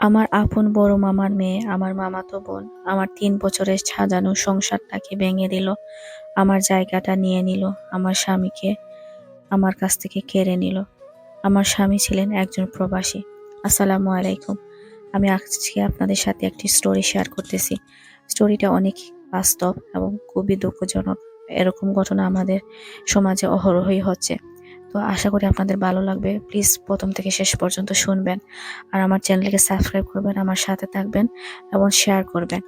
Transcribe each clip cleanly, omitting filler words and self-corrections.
আমার আপন বড় মামার মেয়ে, আমার মামাতো বোন, আমার ৩ বছরের সাজানো সংসারটাকে ভেঙে দিল। আমার জায়গাটা নিয়ে নিল। আমার স্বামীকে আমার কাছ থেকে কেড়ে নিল। আমার স্বামী ছিলেন একজন প্রবাসী। আসসালামু আলাইকুম। আমি আজকে আপনাদের সাথে একটি স্টোরি শেয়ার করতেছি। স্টোরিটা অনেক বাস্তব এবং খুবই দুঃখজনক। এরকম ঘটনা আমাদের সমাজে অহরহই হচ্ছে। তো আশা করি আপনাদের ভালো লাগবে। প্লিজ প্রথম থেকে শেষ পর্যন্ত শুনবেন। আর আমার চ্যানেলকে সাবস্ক্রাইব করবেন, আমার সাথে থাকবেন এবং শেয়ার করবেন।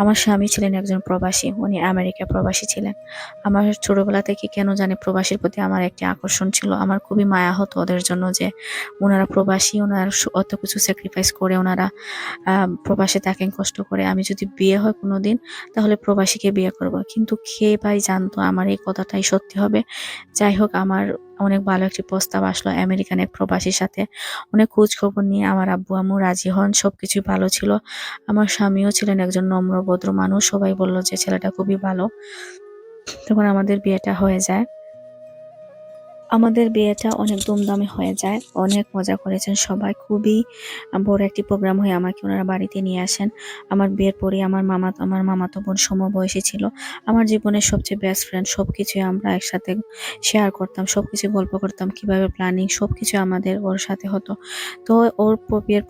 আমার স্বামী ছিলেন একজন প্রবাসী। উনি আমেরিকা প্রবাসী ছিলেন। আমার ছোটবেলা থেকে কেন জানি প্রবাসীর প্রতি আমার একটি আকর্ষণ ছিল। আমার খুবই মায়া হতো ওদের জন্য যে ওনারা প্রবাসী, ওনারা অত কিছু স্যাক্রিফাইস করে ওনারা প্রবাসে থাকেন কষ্ট করে। আমি যদি বিয়ে হয় কোনোদিন তাহলে প্রবাসীকে বিয়ে করব। কিন্তু কে ভাই জানতো আমার এই কথাটাই সত্যি হবে। যাই হোক, আমার অনেক ভালো একটি প্রস্তাব আসলো আমেরিকান এক প্রবাসীর সাথে। অনেক খোঁজ খবর নিয়ে আমার আব্বু আম্মু রাজি হন, সবকিছুই ভালো ছিল। আমার স্বামীও ছিলেন একজন নম্র ভদ্র মানুষ। সবাই বলল যে ছেলেটা খুবই ভালো। তখন আমাদের বিয়েটা হয়ে যায়। আমাদের বিয়েটা অনেক ধুমধামে হয়ে যায়। অনেক মজা করেছেন সবাই। খুবই বড় একটি প্রোগ্রাম হয়ে আমাকে ওনারা বাড়িতে নিয়ে আসেন। আমার বিয়ের পরে আমার মামাতো বোন সমবয়সী ছিল। আমার জীবনের সবচেয়ে বেস্ট ফ্রেন্ড। সবকিছুই আমরা একসাথে শেয়ার করতাম, সবকিছু গল্প করতাম, কিভাবে প্ল্যানিং সবকিছু আমাদের ওর সাথে হতো। তো ওর বিয়ের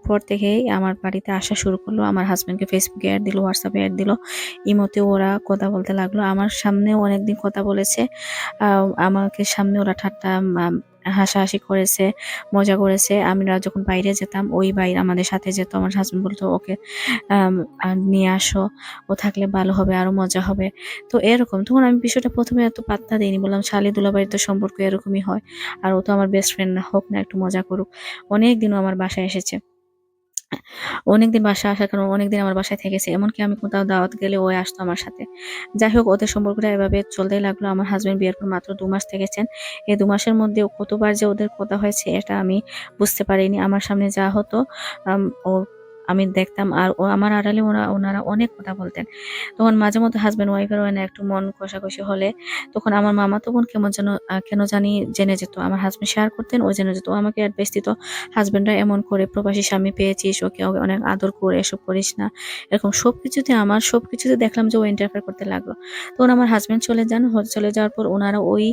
পর থেকেই আমার বাড়িতে আসা শুরু করলো। আমার হাজবেন্ডকে ফেসবুকে অ্যাড দিল, হোয়াটসঅ্যাপে অ্যাড দিল, ইমোতে ওরা কথা বলতে লাগলো। আমার সামনেও অনেকদিন কথা বলেছে। আমাকে সামনে ওরা ঠাট্টা হাসাহাসি করেছে, মজা করেছে। আমরা যখন বাইরে যেতাম ওই বাইরে আমাদের সাথে যেত। আমার হাজবেন্ড বলতো ওকে নিয়ে আসো, ও থাকলে ভালো হবে, আরো মজা হবে। তো এরকম তখন আমি বিষয়টা প্রথমে এত পাত্তা দিইনি, বললাম শালি দুলাভাইয়ের তো সম্পর্ক এরকমই হয়, আর ও তো আমার বেস্ট ফ্রেন্ড, না হোক না একটু মজা করুক। অনেকদিনও আমার বাসায় এসেছে। অনেকদিন বাসায় আসার কারণে অনেকদিন আমার বাসায় থেকেছে। এমনকি আমি কোথাও দাওয়াত গেলে ও আসতো আমার সাথে। যাই হোক, ওদের সম্পর্কটা এভাবে চলতেই লাগলো। আমার হাজবেন্ড বিয়ের পর মাত্র 2 মাস থেকেছেন। এই 2 মাসের মধ্যে কতবার যে ওদের কথা হয়েছে এটা আমি বুঝতে পারিনি। আমার সামনে যা হতো ও আমি দেখতাম, আর ও আমার আড়ালে ওনারা অনেক কথা বলতেন। তখন মাঝে মধ্যে হাজবেন্ড ওয়াইফের না একটু মন কষাকষি হলে তখন আমার মামাতো বোন কেন জানি জেনে যেত। আমার হাজবেন্ড শেয়ার করতেন, ও জেনে যেত। ও আমাকে অ্যাডভাইস দিত, হাজবেন্ডরা এমন করে, প্রবাসী স্বামী পেয়েছিস, ওকে ওকে অনেক আদর করে, এসব করিস না। এরকম সবকিছুতে দেখলাম যে ও ইন্টারফেয়ার করতে লাগলো। তখন আমার হাজবেন্ড চলে যান। চলে যাওয়ার পর ওনারা ওই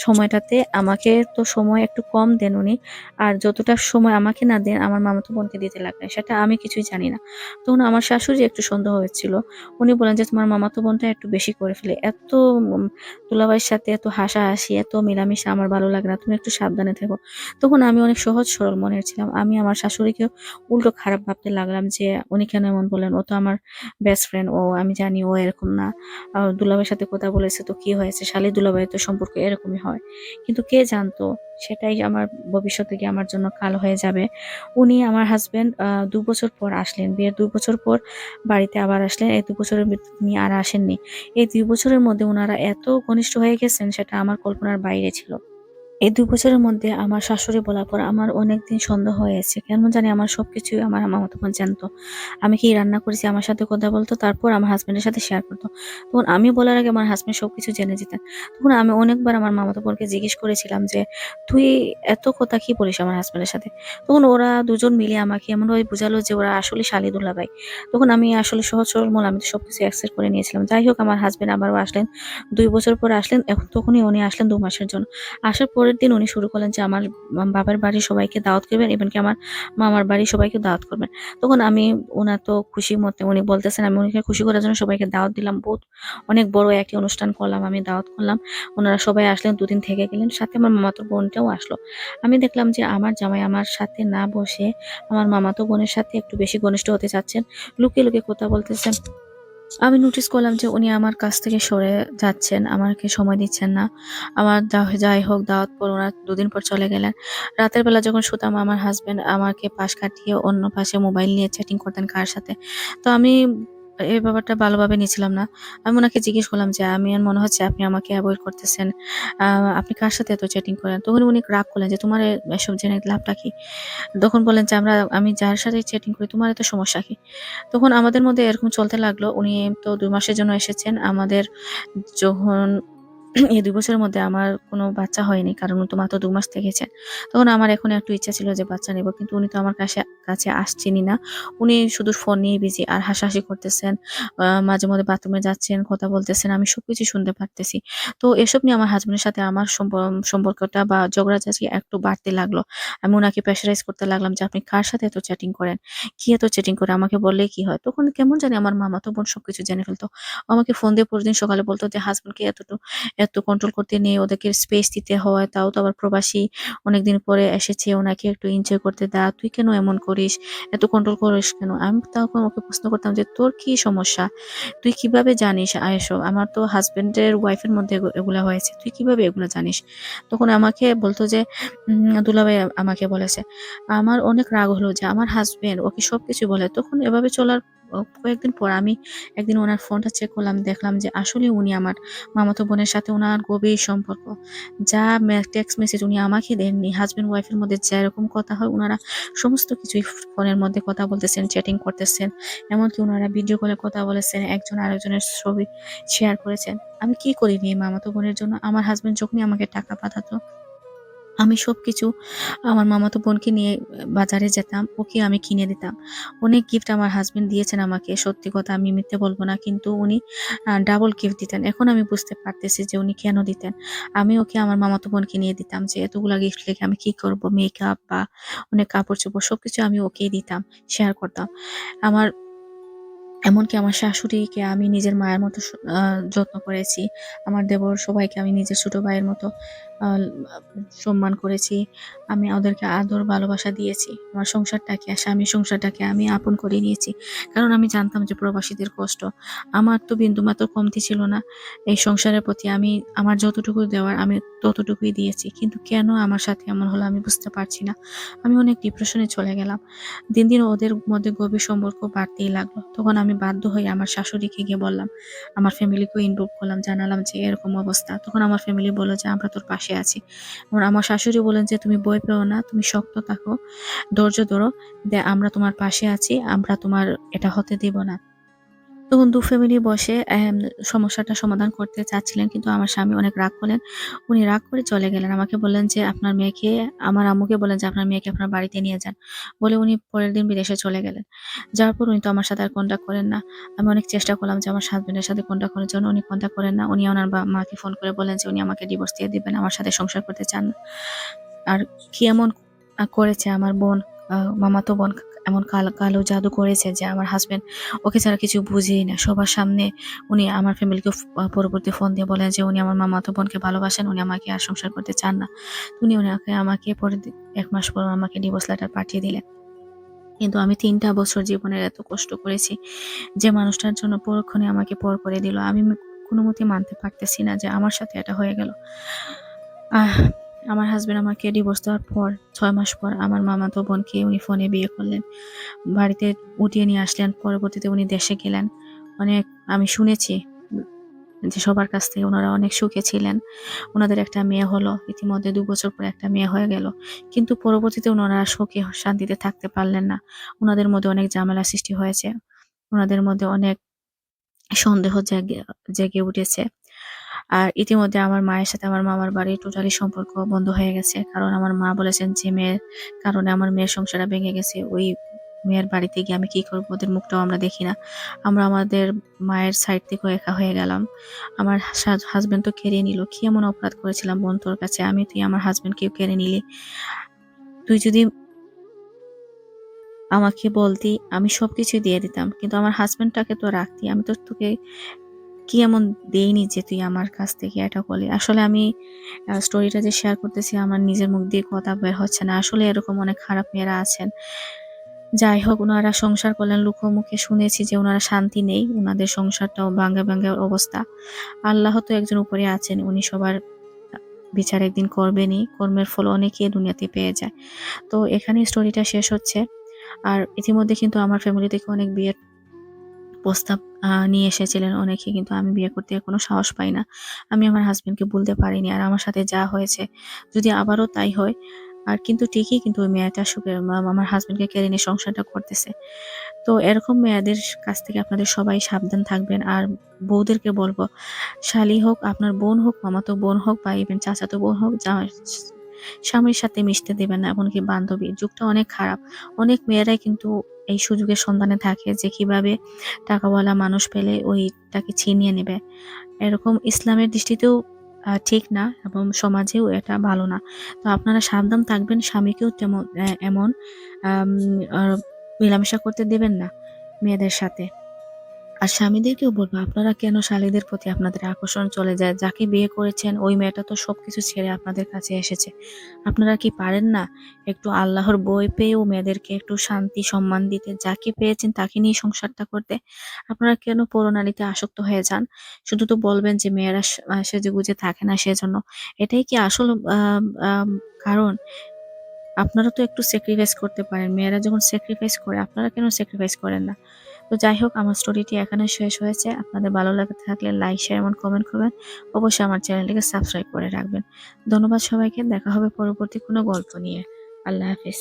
সময়টাতে আমাকে তো সময় একটু কম দেন উনি, আর যতটা সময় আমাকে না দেন আমার মামাতো বোনকে দিতে লাগলেন। সেটা আমি কিছুই জানি না। তখন আমার শাশুড়ি একটু সন্দেহ হয়েছিল। উনি বলেন যে তোমার মামাতো বোনটা একটু বেশি করে ফেলে, এত দুলাভাইয়ের সাথে এত হাসাহাসি, এত মেলামেশা আমার ভালো লাগে না, তুমি একটু সাবধানে থেকো। তখন আমি অনেক সহজ সরল মনের ছিলাম। আমি আমার শাশুড়িকে উল্টো খারাপ ভাবতে লাগলাম যে উনি কেন এমন বলেন, ও তো আমার বেস্ট ফ্রেন্ড, ও আমি জানি ও এরকম না। দুলাভাইয়ের সাথে কথা বলেছে তো কি হয়েছে, শালি দুলাভাইয়ের তো সম্পর্ক এরকমই হয়। কিন্তু কে জানতো সেটাই আমার ভবিষ্যতে গিয়ে আমার জন্য কাল হয়ে যাবে। উনি আমার হাজবেন্ড 2 বছর পর আসলেন, বিয়ের 2 বছর পর বাড়িতে আবার আসলেন। এই 2 বছরের ভিতরে উনি আর আসেননি। এই 2 বছরের মধ্যে ওনারা এত ঘনিষ্ঠ হয়ে গেছেন সেটা আমার কল্পনার বাইরে ছিল। এই 2 বছরের মধ্যে আমার শাশুড়ি বলার পর আমার অনেকদিন সন্দেহ হয়েছে। কেন জানি আমার সবকিছুই আমার মামাতো বোন জানতো। আমি কি রান্না করেছি আমার সাথে কথা বলতো, তারপর আমার হাজবেন্ডের সাথে শেয়ার করতো। তখন আমি বলার আগে আমার হাজবেন্ড সবকিছু জেনে যেতেন। তখন আমি অনেকবার আমার মামাতো বোনকে জিজ্ঞেস করেছিলাম যে তুই এত কথা কি বলিস আমার হাজবেন্ডের সাথে। তখন ওরা দুজন মিলে আমাকে এমনভাবে বুঝালো যে ওরা আসলে শালী দুলাভাই। তখন আমি আসলে সহজ সরল মন, আমি তো সবকিছু অ্যাকসেপ্ট করে নিয়েছিলাম। যাই হোক, আমার হাজবেন্ড আবারও আসলেন। 2 বছর পর আসলেন। এখন তখনই উনি আসলেন 2 মাসের জন্য। আসার পরের দিন উনি শুরু করলেন যে আমার বাবার বাড়ির সবাইকে দাওয়াত করবেন, এমনকি আমার মামার বাড়ির সবাইকে দাওয়াত করবেন। তখন আমি, ওনার তো খুশি মতে উনি বলতেছেন, আমি উনাকে খুশি করার জন্য সবাইকে দাওয়াত দিলাম। অনেক বড় একটি অনুষ্ঠান করলাম, আমি দাওয়াত করলাম। ওনারা সবাই আসলেন, 2 দিন থেকে গেলেন। সাথে আমার মামাতো বোনটাও আসলো। আমি দেখলাম যে আমার জামাই আমার সাথে না বসে আমার মামাতো বোনের সাথে একটু বেশি ঘনিষ্ঠ হতে চাচ্ছেন, লুকিয়ে লুকিয়ে কথা বলতেছেন। আমি নোটিস করলাম যে উনি আমার কাছ থেকে সরে যাচ্ছেন, আমাকে সময় দিচ্ছেন না। আমার যাই হোক, দাওয়াত পর ওনারা 2 দিন পর চলে গেলেন। রাতের বেলা যখন শুতাম আমার হাজবেন্ড আমাকে পাশ কাটিয়ে অন্য পাশে মোবাইল নিয়ে চ্যাটিং করতেন কার সাথে। তো আমি এই ব্যাপারটা ভালোভাবে নিচ্ছিলাম না। আমি ওনাকে জিজ্ঞেস করলাম যে আর মনে হচ্ছে আপনি আমাকে অ্যাভয়েড করতেছেন। আপনি কার সাথে এত চ্যাটিং করেন? তখন উনি রাগ করলেন যে তোমার এসব জেনে লাভটা কি? তখন বললেন যে আমি যার সাথে চ্যাটিং করি তোমার এত সমস্যা কি? তখন আমাদের মধ্যে এরকম চলতে লাগলো। উনি তো 2 মাসের জন্য এসেছেন। আমাদের যখন এই 2 বছরের মধ্যে আমার কোনো বাচ্চা হয়নি। কারণ উনি তো মাত্র 2 মাস থেকেছেন। তখন আমার এখন একটু ইচ্ছা ছিল যে বাচ্চা নেব। কিন্তু উনি তো আমার কাছে কাছে আসছেনই না। উনি শুধু ফোন নিয়ে বিজি আর হাসাহাসি করতেছেন। মাঝে মধ্যে বাথরুমে যাচ্ছেন, কথা বলতেছেন। আমি সবকিছু শুনতে পারতেছি। তো এসব নিয়ে আমার হাসব্যান্ডের সাথে আমার সম্পর্কটা বা ঝগড়াঝাটি একটু বাড়তে লাগলো। আমি উনাকে প্রেশারাইজ করতে লাগলাম যে, "আপনি কার সাথে এত চ্যাটিং করেন? কি এত চ্যাটিং করে? আমাকে বললেই কি হয়?" তখন কেমন জানি আমার মামাতো বোন সবকিছু জেনে ফেলত। আমাকে ফোন দিয়ে প্রতিদিন সকালে বলত যে, "হাসব্যান্ডকে এত কন্ট্রোল করতে নেই, ওদেরকে স্পেস দিতে হয়। তাও তো আবার প্রবাসী, অনেকদিন পরে এসেছে, ওনাকে একটু এনজয় করতে দাও। তুই কেন এমন করিস? এত কন্ট্রোল করিস কেন?" আমি তখন ওকে প্রশ্ন করতাম যে, "তোর কি সমস্যা? তুই কিভাবে জানিস এসব? আমার তো হাসব্যান্ডের ওয়াইফের মধ্যে এগুলা হয়েছে। তুই কিভাবে এগুলা জানিস?" তখন আমাকে বলত যে, "দুলাভাই আমাকে বলেছে।" আমার অনেক রাগ হলো যে আমার হাসব্যান্ড ওকে সবকিছু বলে। তখন এভাবে চলার কয়েকদিন পর আমি একদিন উনার ফোনটা চেক করলাম, দেখলাম যে আসলে উনি আমার মামাতো বোনের সাথে উনার গভীর সম্পর্ক। যা টেক্সট মেসেজ উনি আমাকে দেননি, হাসব্যান্ড ওয়াইফের মধ্যে যেরকম কথা হয় উনারা সমস্ত কিছুই ফোনের মধ্যে কথা বলতেছেন, চ্যাটিং করতেছেন। এমনকি উনারা ভিডিও কলে কথা বলেছেন, একজন আরেকজনের ছবি শেয়ার করেছেন। আমি কি করিনি এই মামাতো বোনের জন্য? আমার হাসব্যান্ড যখনই আমাকে টাকা পাঠাতো, আমি সবকিছু আমার মামাতো বোনকে নিয়ে বাজারে যেতাম। ওকে আমি কিনে দিতাম। অনেক গিফট আমার হাসব্যান্ড দিয়েছেন আমাকে। সত্যি কথা আমি মিথ্যে বলব না। কিন্তু উনি ডাবল গিফট দিতেন। এখন আমি বুঝতে পারতেছি যে উনি কেন দিতেন। আমি ওকে আমার মামাতো বোনকে নিয়ে দিতাম যে এতগুলা গিফট রেখে আমি কি করব? মেকআপ বা অনেক কাপড়-চোপড় সবকিছু আমি ওকেই দিতাম, শেয়ার করতাম। আমার এমনকি আমার শাশুড়িকে আমি নিজের মায়ের মতো যত্ন করেছি। আমার দেবর সবাইকে আমি নিজের ছোট ভাইয়ের মতো আ সম্মান করেছি। আমি ওদেরকে আদর ভালোবাসা দিয়েছি। আমার সংসারটাকে, স্বামীর সংসারটাকে আমি আপন করে নিয়েছি। কারণ আমি জানতাম যে প্রবাসীদের কষ্ট। আমার তো বিন্দুমাত্র কমতি ছিল না। এই সংসারের প্রতি আমি আমার যতটুকু দেওয়ার আমি ততটুকুই দিয়েছি। কিন্তু কেন আমার সাথে এমন হলো আমি বুঝতে পারছি না। আমি অনেক ডিপ্রেশনে চলে গেলাম। দিন, দিন ওদের মধ্যে গভীর সম্পর্ক বাড়তেই লাগলো। তখন আমি বাধ্য হয়ে আমার শাশুড়িকে গিয়ে বললাম। আমার ফ্যামিলিকেও ইনভলভ করলাম, জানালাম যে এরকম অবস্থা। তখন আমার ফ্যামিলি বলল যে, "আমরা তোর পাশে আছি।" এবং আমার শাশুড়ি বললেন যে, "তুমি ভয় পেও না, তুমি শক্ত থাকো, ধৈর্য ধরো। আমরা তোমার পাশে আছি। আমরা তোমার এটা হতে দিব না।" তখন ২ ফ্যামিলি বসে সমস্যাটা সমাধান করতে চাচ্ছিলেন। কিন্তু আমার স্বামী অনেক রাগ করলেন। উনি রাগ করে চলে গেলেন। আমাকে বললেন যে, "আপনার মেয়েকে" আমার আম্মুকে বললেন যে, "আপনার মেয়েকে আপনার বাড়িতে নিয়ে যান।" বলে উনি পরের দিন বিদেশে চলে গেলেন। যাওয়ার পর উনি তো আমার সাথে আর কনট্যাক্ট করেন না। আমি অনেক চেষ্টা করলাম যে আমার হাসব্যান্ডের সাথে কনট্যাক্ট করার জন্য, উনি কনট্যাক্ট করেন না। উনি ওনার মাকে ফোন করে বললেন যে উনি আমাকে ডিভোর্স দিয়ে দিবেন। আমার সাথে সংসার করতে চান না। আর কি এমন করেছে আমার বোন, মামাতো বোন এমন কালো জাদু করেছে যে আমার হাসব্যান্ড ওকে ছাড়া কিছু বুঝেই না। সবার সামনে উনি আমার ফ্যামিলিকে পরবর্তী ফোন দিয়ে বলেন যে উনি আমার মামাতো বোনকে ভালোবাসেন, উনি আমাকে আর সংসার করতে চান না। উনি আমাকে পরে ১ মাস পর আমাকে ডিভোর্স লেটার পাঠিয়ে দিলেন। কিন্তু আমি ৩ টা বছর জীবনের এত কষ্ট করেছি, যে মানুষটার জন্য পরক্ষণে আমাকে পর করে দিল। আমি কোনমতেই মানতে পারতেছি না যে আমার সাথে এটা হয়ে গেল। আহ আমার হাসব্যান্ড আমাকে ডিভোর্স দেওয়ার পর ৬ মাস পর আমার মামাতো বোনকে উনি ফোনে বিয়ে করলেন। বাড়িতে উঠিয়ে নিয়ে আসলেন। পরবর্তীতে উনি দেশে গেলেন। অনেক আমি শুনেছি যে সবার কাছ থেকে উনারা অনেক সুখে ছিলেন। উনাদের একটা মেয়ে হলো। ইতিমধ্যে ২ বছর পরে একটা মেয়ে হয়ে গেল। কিন্তু পরবর্তীতে উনারা সুখে শান্তিতে থাকতে পারলেন না। উনাদের মধ্যে অনেক ঝামেলা সৃষ্টি হয়েছে। উনাদের মধ্যে অনেক সন্দেহ জেগে উঠেছে। আর ইতিমধ্যে আমার মায়ের সাথে আমার মামার বাড়ির টোটালি সম্পর্ক বন্ধ হয়ে গেছে। কারণ আমার মা বলেছেন যে মেয়ের কারণে আমার মেয়ের সংসারটা ভেঙে গেছে। ওই মেয়ের বাড়িতে গিয়ে আমি কি করব? ওদের মুখটাও আমরা দেখি না। আমরা আমাদের মায়ের সাইড থেকেও একা হয়ে গেলাম। আমার হাসব্যান্ড তো কেড়ে নিল। কি এমন অপরাধ করেছিলাম বোন তোর কাছে? তুই আমার হাসব্যান্ডকেও কেড়ে নিলি। তুই যদি আমাকে বলতি আমি সবকিছু দিয়ে দিতাম। কিন্তু আমার হাসব্যান্ডটাকে তো রাখতি। আমি তো তোকে কি এমন দেইনি যে তুই আমার কাছ থেকে এটা করলি। আসলে আমি স্টোরিটা যে শেয়ার করতেছি আমার নিজের মুখ দিয়ে কথা বের হচ্ছে না। আসলে এরকম অনেক খারাপ মেয়েরা আছেন। যাই হোক উনারা সংসার করলেন, লোকমুখে শুনেছি যে উনারা শান্তি নেই। উনাদের সংসারটাও ভাঙ্গা, ভাঙ্গা অবস্থা। আল্লাহ তো একজন উপরে আছেন। উনি সবার বিচার একদিন করবেনই। কর্মের ফল অনেকেই দুনিয়াতে পেয়ে যায়। তো এখানেই স্টোরিটা শেষ হচ্ছে। আর ইতিমধ্যে কিন্তু আমার ফ্যামিলি থেকে অনেক বিয়ের প্রস্তাব নিয়ে এসেছিলেন অনেকে, কিন্তু আমি বিয়ে করতে এখনো সাহস পাই না। আমি আমার হাসব্যান্ডকে বলতে পারিনি। আর আমার সাথে যা হয়েছে যদি আবারও তাই হয়, আর কিন্তু ঠিকই কিন্তু ওই মেয়েটা সুখে আমার হাসব্যান্ডকে কেড়ে নিয়ে সংসারটা করতেছে। তো এরকম মেয়েদের কাছ থেকে আপনাদের সবাই সাবধান থাকবেন। আর বউদেরকে বলব, শালী হোক, আপনার বোন হোক, মামাতো বোন হোক বা ইভেন চাচাতো বোন হোক, স্বামীর সাথে মিশতে দেবেন না, এমনকি বান্ধবী। যুগটা অনেক খারাপ। অনেক মেয়েরাই কিন্তু এই সুযোগের সন্ধানে থাকে যে কিভাবে টাকাওয়ালা মানুষ পেলে ওইটাকে ছিনিয়ে নেবে। এরকম ইসলামের দৃষ্টিতেও ঠিক না এবং সমাজেও এটা ভালো না। তো আপনারা সাবধান থাকবেন, স্বামীকেও তেমন এমন আম আ মেলামেশা করতে দেবেন না মেয়েদের সাথে। আর স্বামীদেরকেও বলব, আপনারা কেন শালীদের প্রতি আপনাদের আকর্ষণ চলে যায়? যাকে বিয়ে করেছেন ওই মেয়েটা তো সবকিছু ছেড়ে আপনাদের কাছে এসেছে। আপনারা কি পারেন না একটু আল্লাহর ভয় পেয়েও মেয়েদেরকে একটু শান্তি সম্মান দিতে? যাকে পেয়েছেন তাকে নিয়ে সংসারটা করতে? আপনারা কেন পরনারীতে আসক্ত হয়ে যান? শুধু তো বলবেন যে মেয়েরা সেজেগুজে থাকে না সেজন্য। এটাই কি আসল আম আম কারণ? আপনারা তো একটু স্যাক্রিফাইস করতে পারেন। মেয়েরা যখন স্যাক্রিফাইস করে আপনারা কেন স্যাক্রিফাইস করেন না? তো যাই হোক, আমার স্টোরিটি এখানে শেষ হয়েছে। আপনাদের ভালো লাগে থাকলে লাইক, শেয়ার এবং কমেন্ট করবেন। অবশ্যই আমার চ্যানেলটিকে সাবস্ক্রাইব করে রাখবেন। ধন্যবাদ সবাইকে। দেখা হবে পরবর্তী কোনো গল্প নিয়ে। আল্লাহ হাফেজ।